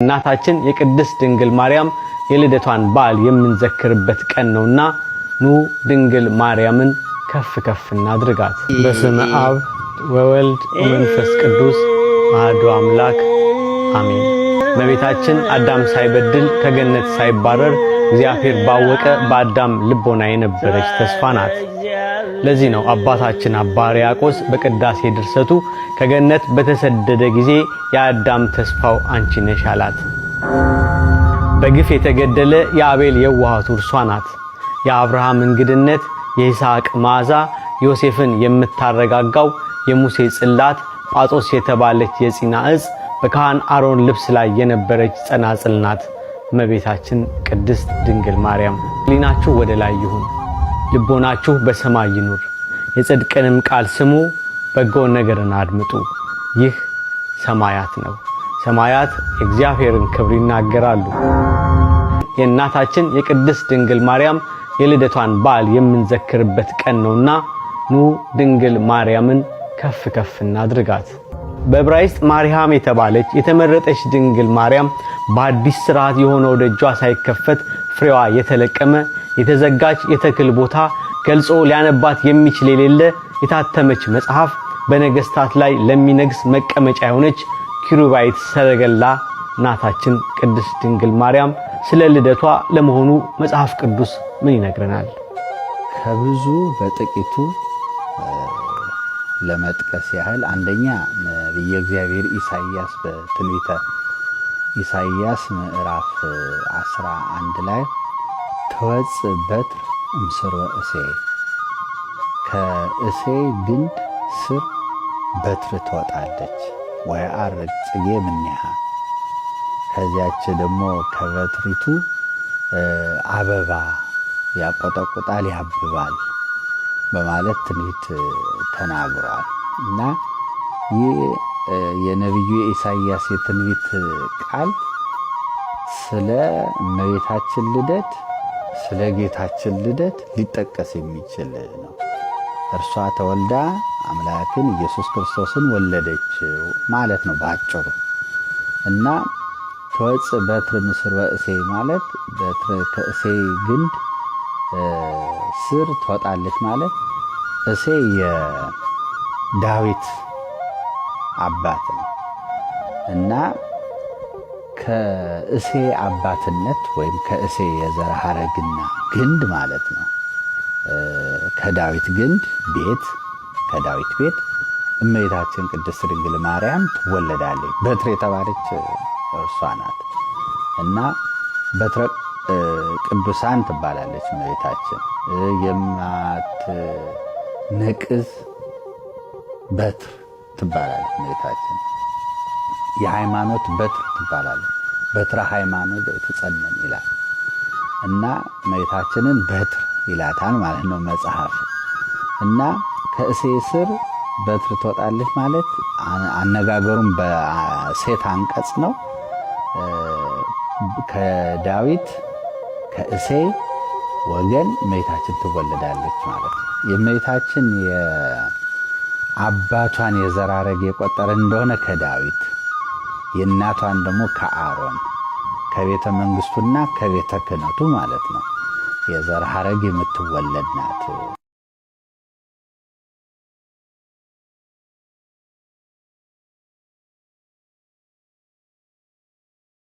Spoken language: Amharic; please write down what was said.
እናታችን የቅድስት ድንግል ማርያም የልደቷን በዓል የምንዘክርበት ቀን ነውና ኑ ድንግል ማርያምን ከፍ ከፍ እናድርጋት። በስመ አብ ወወልድ ወመንፈስ ቅዱስ አሐዱ አምላክ አሜን። እመቤታችን አዳም ሳይበድል ከገነት ሳይባረር እግዚአብሔር ባወቀ በአዳም ልቦና የነበረች ተስፋ ናት። ለዚህ ነው አባታችን አባ ሕርያቆስ በቅዳሴ ድርሰቱ ከገነት በተሰደደ ጊዜ የአዳም ተስፋው አንቺ ነሽ አላት። በግፍ የተገደለ የአቤል የዋሃቱ እርሷ ናት። የአብርሃም እንግድነት፣ የይስሐቅ መዓዛ፣ ዮሴፍን የምታረጋጋው የሙሴ ጽላት፣ ጳጦስ የተባለች የፂና ዕፅ፣ በካህን አሮን ልብስ ላይ የነበረች ጸናጽል ናት እመቤታችን ቅድስት ድንግል ማርያም። ሕሊናችሁ ወደ ላይ ይሁን፣ ልቦናችሁ በሰማይ ይኑር። የጽድቅንም ቃል ስሙ፣ በጎ ነገርን አድምጡ። ይህ ሰማያት ነው። ሰማያት የእግዚአብሔርን ክብር ይናገራሉ። የእናታችን የቅድስት ድንግል ማርያም የልደቷን በዓል የምንዘክርበት ቀን ነውና ኑ ድንግል ማርያምን ከፍ ከፍ እናድርጋት። በዕብራይስጥ ማርያም የተባለች የተመረጠች ድንግል ማርያም በአዲስ ሥርዓት የሆነው ደጇ ሳይከፈት ፍሬዋ የተለቀመ የተዘጋች የተክል ቦታ ገልጾ ሊያነባት የሚችል የሌለ የታተመች መጽሐፍ በነገስታት ላይ ለሚነግስ መቀመጫ የሆነች ኪሩባይት ሰረገላ እናታችን ቅድስት ድንግል ማርያም ስለ ልደቷ ለመሆኑ መጽሐፍ ቅዱስ ምን ይነግረናል? ከብዙ በጥቂቱ ለመጥቀስ ያህል አንደኛ ነቢየ እግዚአብሔር ኢሳይያስ በትንቢተ ኢሳይያስ ምዕራፍ 11 ላይ ትወጽእ በትር እምሥርወ እሴይ፣ ከእሴይ ግንድ ስር በትር ትወጣለች፣ ወየዐርግ ጽጌ እምኔሃ፣ ከዚያች ደግሞ ከበትሪቱ አበባ ያቆጠቁጣል ያብባል በማለት ትንቢት ተናግሯል። እና ይህ የነቢዩ ኢሳይያስ የትንቢት ቃል ስለ እመቤታችን ልደት፣ ስለ ጌታችን ልደት ሊጠቀስ የሚችል ነው። እርሷ ተወልዳ አምላክን ኢየሱስ ክርስቶስን ወለደችው ማለት ነው ባጭሩ። እና ትወጽእ በትር እምሥርወ እሴይ ማለት በትር ከእሴይ ግንድ ስር ትወጣለች ማለት እሴይ የዳዊት አባት ነው እና ከእሴይ አባትነት ወይም ከእሴይ የዘር ሐረግና ግንድ ማለት ነው። ከዳዊት ግንድ ቤት ከዳዊት ቤት እመቤታችን ቅድስት ድንግል ማርያም ትወለዳለች። በትር የተባለች እርሷ ናት እና በትረ ቅዱሳን ትባላለች እመቤታችን። የማትነቅዝ በትር ትባላለች እመቤታችን። የሃይማኖት በትር ትባላለች። በትረ ሃይማኖት ትጸነን ይላል እና እመቤታችንን በትር ይላታል ማለት ነው መጽሐፍ። እና ከእሴይ ስር በትር ትወጣለች ማለት አነጋገሩም በሴት አንቀጽ ነው። ከዳዊት ከእሴይ ወገን እመቤታችን ትወለዳለች ማለት ነው። የእመቤታችን የአባቷን የዘር ሐረግ የቆጠረ እንደሆነ ከዳዊት የእናቷን ደግሞ ከአሮን ከቤተ መንግሥቱና ከቤተ ክህነቱ ማለት ነው የዘር ሐረግ የምትወለድ ናት።